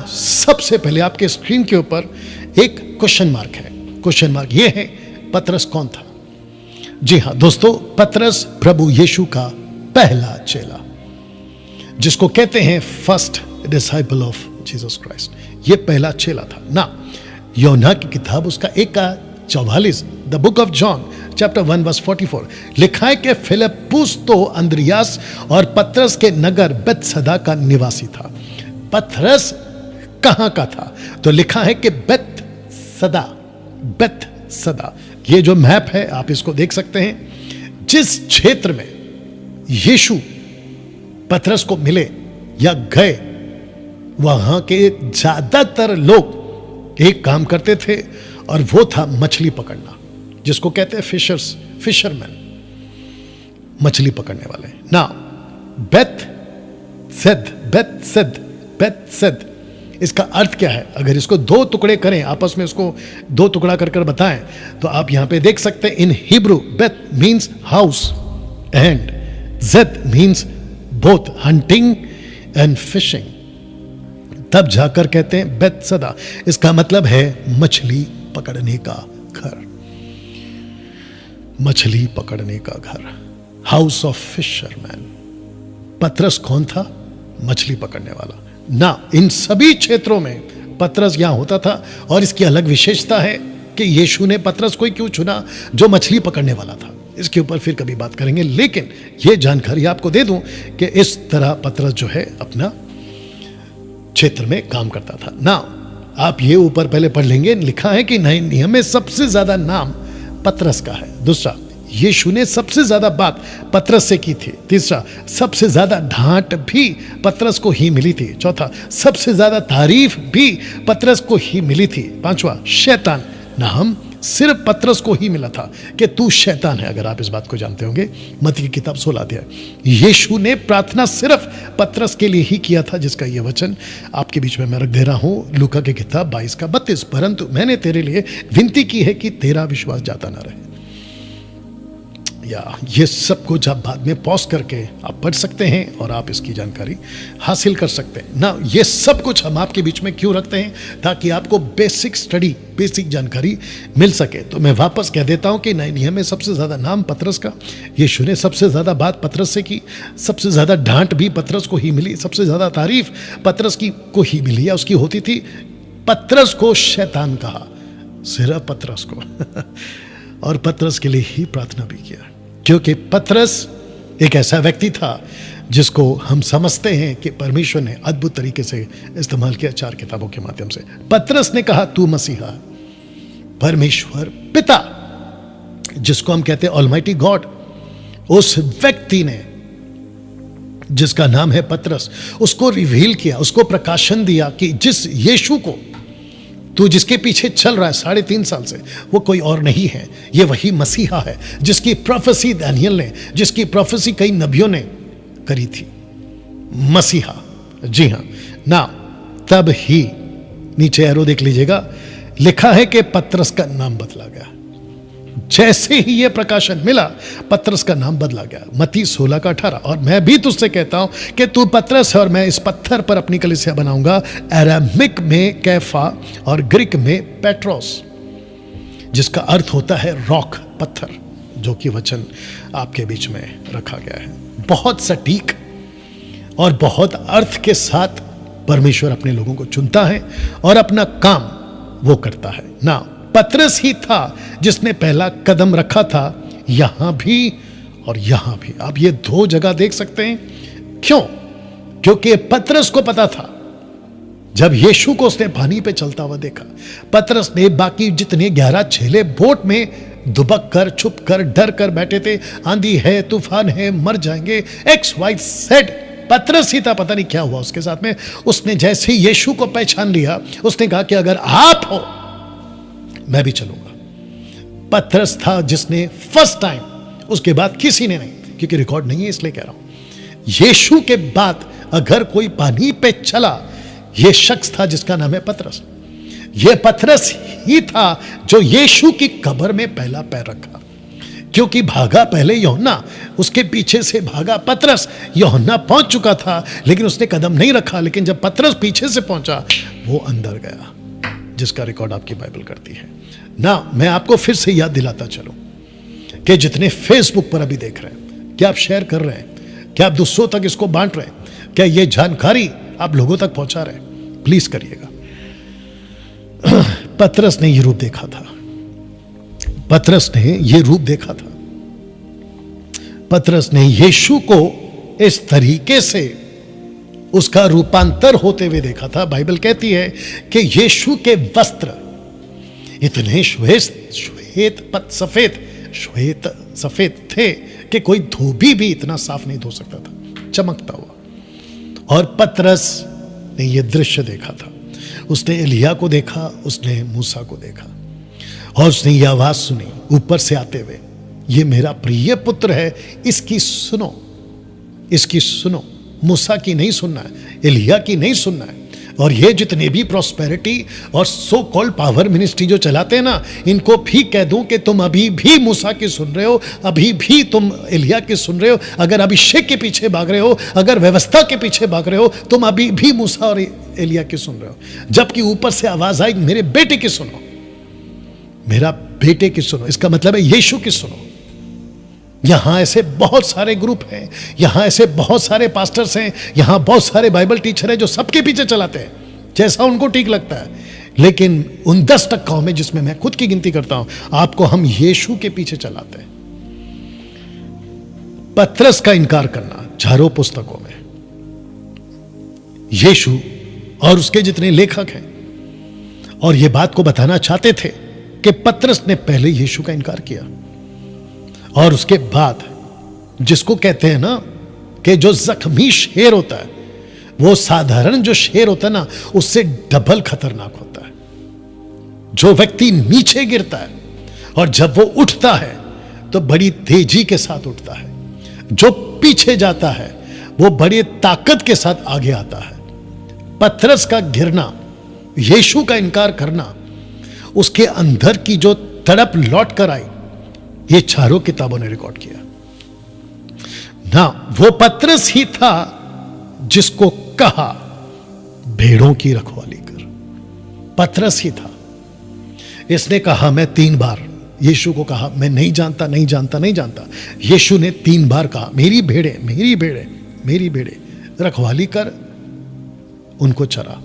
सबसे पहले आपके स्क्रीन के ऊपर एक क्वेश्चन मार्क है। क्वेश्चन मार्क ये है, पतरस कौन था? जी हां दोस्तों, पतरस प्रभु यीशु का पहला चेला, जिसको कहते हैं first disciple of Jesus Christ. ये पहला चेला था ना। यूहन्ना की किताब उसका 1:44, the book of John chapter 1 verse 44 लिखा है कि फिलिप्पुस तो अंद्रियास और पतरस के नगर बेतसदा का निवासी था। पतरस कहां का था? तो लिखा है कि बेतसदा। ये जो मैप है आप इसको देख सकते हैं। जिस क्षेत्र में यीशु पतरस को मिले या गए, वहां के ज्यादातर लोग एक काम करते थे और वो था मछली पकड़ना, जिसको कहते हैं फिशरमैन, मछली पकड़ने वाले ना। बेतसद इसका अर्थ क्या है? अगर इसको दो टुकड़े करें, आपस में इसको दो टुकड़ा कर बताएं, तो आप यहां पे देख सकते हैं। In Hebrew beth means house and zed means both hunting and fishing. तब जाकर कहते हैं बेतसदा। इसका मतलब है मछली पकड़ने का घर, मछली पकड़ने का घर, हाउस ऑफ फिशरमैन। पतरस कौन था? मछली पकड़ने वाला ना। इन सभी क्षेत्रों में पतरस यहां होता था। और इसकी अलग विशेषता है कि यीशु ने पतरस को क्यों चुना जो मछली पकड़ने वाला था। इसके ऊपर फिर कभी बात करेंगे, लेकिन यह जानकारी आपको दे दूं कि इस तरह पतरस जो है अपना क्षेत्र में काम करता था ना। आप ये ऊपर पहले पढ़ लेंगे, लिखा है कि नए नियम में सबसे ज्यादा नाम पतरस का है। दूसरा, यीशु ने सबसे ज्यादा बात पतरस से की थी। तीसरा, सबसे ज्यादा डांट भी पतरस को ही मिली थी। चौथा, सबसे ज्यादा तारीफ भी पतरस को ही मिली थी। पांचवा, शैतान नाम सिर्फ पतरस को ही मिला था कि तू शैतान है, अगर आप इस बात को जानते होंगे। मत्ती की किताब 16 अध्याय। यीशु ने प्रार्थना सिर्फ पतरस के लिए ही किया था, जिसका यह वचन आपके बीच में मैं रख दे रहा हूं, लूका की किताब 22:32। परंतु मैंने तेरे लिए विनती की है कि तेरा विश्वास जाता ना रहे। या ये सब कुछ आप बाद में पॉज करके आप पढ़ सकते हैं और आप इसकी जानकारी हासिल कर सकते हैं ना। ये सब कुछ हम आपके बीच में क्यों रखते हैं? ताकि आपको बेसिक स्टडी, बेसिक जानकारी मिल सके। तो मैं वापस कह देता हूं कि नए नियम में सबसे ज्यादा नाम पतरस का, यीशु ने सबसे ज्यादा बात पतरस से की, सबसे ज्यादा डांट भी पतरस को ही मिली, सबसे ज्यादा तारीफ पतरस की को ही मिली या उसकी होती थी। पतरस को शैतान कहा, सिर्फ पतरस को और पतरस के लिए ही प्रार्थना भी किया, क्योंकि पतरस एक ऐसा व्यक्ति था जिसको हम समझते हैं कि परमेश्वर ने अद्भुत तरीके से इस्तेमाल किया 4 किताबों के माध्यम से। पतरस ने कहा तू मसीहा, परमेश्वर पिता, जिसको हम कहते हैं ऑलमाइटी गॉड, उस व्यक्ति ने जिसका नाम है पतरस, उसको रिवील किया, उसको प्रकाशन दिया कि जिस यीशु को तू जिसके पीछे चल रहा है 3.5 साल से, वो कोई और नहीं है, ये वही मसीहा है जिसकी प्रोफेसी दानियल ने, जिसकी प्रोफेसी कई नबियों ने करी थी। मसीहा, जी हां ना। तब ही नीचे एरो देख लीजिएगा, लिखा है कि पतरस का नाम बदला गया। जैसे ही यह प्रकाशन मिला, पतरस का नाम बदला गया। मत्ती 16:18। और मैं भी तुझसे कहता हूं कि तू पतरस है और मैं इस पत्थर पर अपनी कलीसिया बनाऊंगा। अरामिक में कैफा और ग्रीक में पेट्रोस, जिसका अर्थ होता है रॉक, पत्थर, जो कि वचन आपके बीच में रखा गया है। बहुत सटीक और बहुत अर्थ के साथ परमेश्वर अपने लोगों को चुनता है और अपना काम वो करता है ना। पतरस ही था जिसने पहला कदम रखा था, यहां भी और यहां भी। आप ये 2 जगह देख सकते हैं। क्यों? क्योंकि पतरस को पता था, जब यीशु को उसने पानी पे चलता हुआ देखा, पतरस ने बाकी जितने 11 चेले बोट में दुबक कर, छुप कर, डर कर बैठे थे, आंधी है, तूफान है, मर जाएंगे, XYZ। पतरस ही था, पता नहीं क्या हुआ उसके साथ में। उसने जैसे ही यीशु को पहचान लिया, उसने कहा कि अगर आप हो मैं भी चलूंगा। पतरस था जिसने फर्स्ट टाइम, उसके बाद किसी ने नहीं, क्योंकि रिकॉर्ड नहीं है इसलिए कह रहा हूं। यीशु के बाद अगर कोई पानी पे चला, यह शख्स था जिसका नाम है पतरस। यह पतरस ही था जो यीशु की कब्र में पहला पैर रखा। क्योंकि भागा पहले यूहन्ना, उसके पीछे से भागा पतरस। यूहन्ना पहुंच चुका था लेकिन उसने कदम नहीं रखा, लेकिन जब पतरस पीछे से पहुंचा वो अंदर गया, जिसका रिकॉर्ड आपकी बाइबल करती है ना। मैं आपको फिर से याद दिलाता चलूं कि जितने फेसबुक पर अभी देख रहे हैं, क्या आप शेयर कर रहे हैं, क्या आप दूसरों तक इसको बांट रहे हैं, क्या ये जानकारी आप लोगों तक पहुंचा रहे हैं, प्लीज करिएगा। पतरस ने ये रूप देखा था, पतरस ने ये रूप देखा था, पतरस ने यीशु को इस तरीके से उसका रूपांतर होते हुए देखा था। बाइबल कहती है कि यीशु के वस्त्र इतने श्वेत सफेद थे कि कोई धोबी भी इतना साफ नहीं धो सकता था, चमकता हुआ। और पतरस ने यह दृश्य देखा था, उसने एलिया को देखा, उसने मूसा को देखा, और उसने यह आवाज सुनी ऊपर से आते हुए, ये मेरा प्रिय पुत्र है, इसकी सुनो, इसकी सुनो। मूसा की नहीं सुनना है, एलिया की नहीं सुनना है। और ये जितने भी प्रॉस्पेरिटी और सो कॉल्ड पावर मिनिस्ट्री जो चलाते हैं ना, इनको भी कह दूं कि तुम अभी भी मूसा की सुन रहे हो, अभी भी तुम एलिया की सुन रहे हो। अगर अभिषेक के पीछे भाग रहे हो, अगर व्यवस्था के पीछे भाग रहे हो, तुम अभी भी मूसा और एलिया की सुन रहे हो। जबकि ऊपर से आवाज आई, मेरे बेटे की सुनो, मेरा बेटे की सुनो। इसका मतलब है यीशु की सुनो। यहां ऐसे बहुत सारे ग्रुप हैं, यहां ऐसे बहुत सारे पास्टर्स हैं, यहां बहुत सारे बाइबल टीचर हैं जो सबके पीछे चलाते हैं जैसा उनको ठीक लगता है। लेकिन उन 10% में, जिसमें मैं खुद की गिनती करता हूं, आपको हम यीशु के पीछे चलाते हैं। पतरस का इनकार करना चारों पुस्तकों में, यीशु और उसके जितने लेखक हैं और यह बात को बताना चाहते थे कि पतरस ने पहले यीशु का इनकार किया, और उसके बाद जिसको कहते हैं ना कि जो जख्मी शेर होता है, वो साधारण जो शेर होता है ना, उससे डबल खतरनाक होता है। जो व्यक्ति नीचे गिरता है और जब वो उठता है तो बड़ी तेजी के साथ उठता है, जो पीछे जाता है वो बड़ी ताकत के साथ आगे आता है। पतरस का गिरना, यीशु का इनकार करना, उसके अंदर की जो तड़प लौट कर आई, ये चारों किताबों ने रिकॉर्ड किया ना। वो पतरस ही था जिसको कहा भेड़ों की रखवाली कर, पतरस ही था। इसने कहा, मैं 3 बार यीशु को कहा, मैं नहीं जानता, नहीं जानता, नहीं जानता। यीशु ने 3 बार कहा, मेरी भेड़े, मेरी भेड़े, मेरी भेड़े, रखवाली कर, उनको चरा।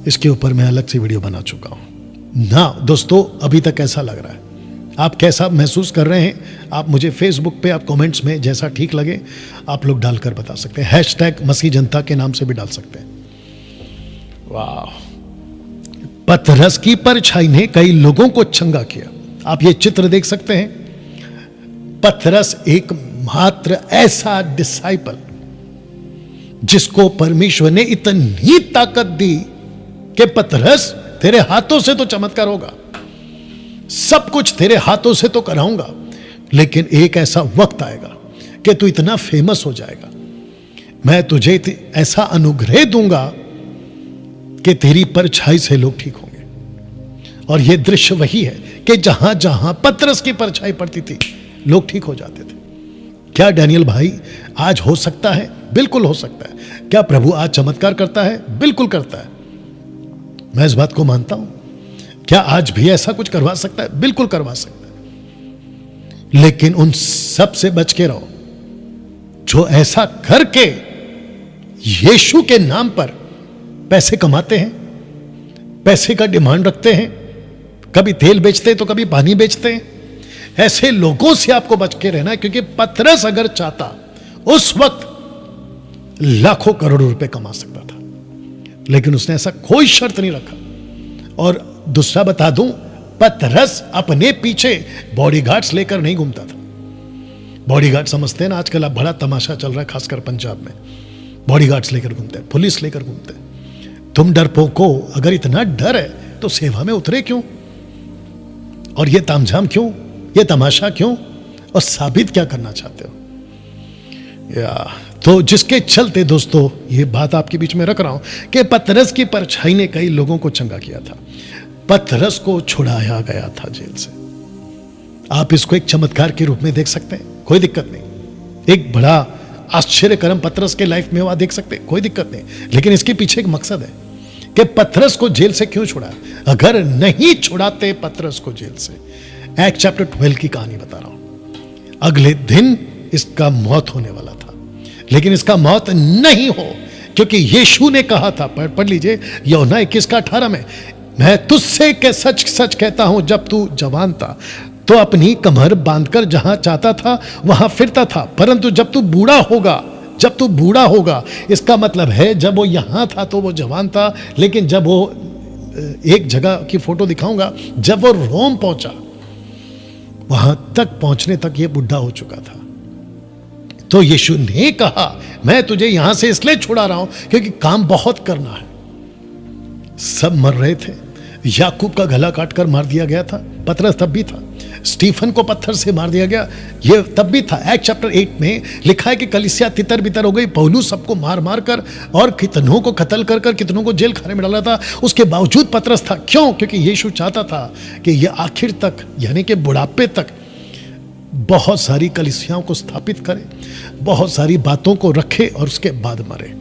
इसके ऊपर मैं अलग से वीडियो बना चुका हूं ना। दोस्तों, अभी तक कैसा लग रहा है, आप कैसा महसूस कर रहे हैं, आप मुझे फेसबुक पे, आप कमेंट्स में जैसा ठीक लगे आप लोग डालकर बता सकते हैं। हैशटैग मसीह जनता के नाम से भी डाल सकते हैं। वाह, पतरस की परछाई ने कई लोगों को चंगा किया। आप ये चित्र देख सकते हैं। पतरस एक मात्र ऐसा डिसाइपल जिसको परमेश्वर ने इतनी ताकत दी कि पतरस, तेरे हाथों से तो चमत्कार होगा, सब कुछ तेरे हाथों से तो कराऊंगा, लेकिन एक ऐसा वक्त आएगा कि तू इतना फेमस हो जाएगा, मैं तुझे ऐसा अनुग्रह दूंगा कि तेरी परछाई से लोग ठीक होंगे। और यह दृश्य वही है कि जहां जहां पतरस की परछाई पड़ती थी, लोग ठीक हो जाते थे। क्या डैनियल भाई आज हो सकता है? बिल्कुल हो सकता है। क्या प्रभु आज चमत्कार करता है? बिल्कुल करता है, मैं इस बात को मानता हूं। क्या आज भी ऐसा कुछ करवा सकता है? बिल्कुल करवा सकता है। लेकिन उन सब से बच के रहो जो ऐसा करके यीशु के नाम पर पैसे कमाते हैं, पैसे का डिमांड रखते हैं, कभी तेल बेचते हैं तो कभी पानी बेचते हैं। ऐसे लोगों से आपको बच के रहना है, क्योंकि पतरस अगर चाहता उस वक्त लाखों करोड़ों रुपए कमा सकता था, लेकिन उसने ऐसा कोई शर्त नहीं रखा। और दूसरा बता दूं, पतरस अपने पीछे बॉडीगार्ड्स लेकर नहीं घूमता था। बॉडीगार्ड समझते हैं ना, आजकल अब बड़ा तमाशा चल रहा है, खासकर पंजाब में बॉडीगार्ड्स लेकर घूमते हैं, पुलिस लेकर घूमते हैं। तुम डरपोको, अगर इतना डर है तो सेवा में उतरे क्यों? और ये तामझाम क्यों, ये तमाशा क्यों, और साबित क्या करना चाहते हो? तो जिसके चलते दोस्तों ये बात आपके बीच में रख रहा हूं कि पतरस की परछाई ने कई लोगों को चंगा किया था। पतरस को छुड़ाया गया था जेल से। आप इसको एक चमत्कार के रूप में देख सकते हैं, कोई दिक्कत नहीं। एक बड़ा आश्चर्यकरम पतरस के लाइफ में हुआ, देख सकते हैं, कोई दिक्कत नहीं। लेकिन इसके पीछे एक मकसद है कि पतरस को जेल से क्यों छुड़ा। अगर नहीं छुड़ाते पतरस को जेल से, एक्ट चैप्टर 12 की कहानी बता रहा हूं, अगले दिन इसका मौत होने वाला था। लेकिन इसका मौत नहीं हो, क्योंकि यीशु ने कहा था, पढ़ लीजिए यूहन्ना 21:18 में, मैं तुझसे के सच सच कहता हूं, जब तू जवान था तो अपनी कमर बांधकर जहां चाहता था वहां फिरता था, परंतु जब तू बूढ़ा होगा, इसका मतलब है जब वो यहां था तो वो जवान था, लेकिन जब वो, एक जगह की फोटो दिखाऊंगा, जब वो रोम पहुंचा, वहां तक पहुंचने तक ये बुढ़ा हो चुका था। तो यीशु ने कहा, मैं तुझे यहां से इसलिए छुड़ा रहा हूं क्योंकि काम बहुत करना है। सब मर रहे थे, याकूब का गला काटकर मार दिया गया था, पतरस तब भी था। स्टीफन को पत्थर से मार दिया गया, ये तब भी था। एक्ट चैप्टर 8 में लिखा है कि कलीसिया तितर बितर हो गई, पौलुस सबको मार मार कर और कितनों को कत्ल कर कर कितनों को जेल खाने में डाला था। उसके बावजूद पतरस था। क्यों? क्योंकि यीशु चाहता था कि यह आखिर तक, यानी कि बुढ़ापे तक, बहुत सारी कलीसियाओं को स्थापित करे, बहुत सारी बातों को रखे और उसके बाद मरे।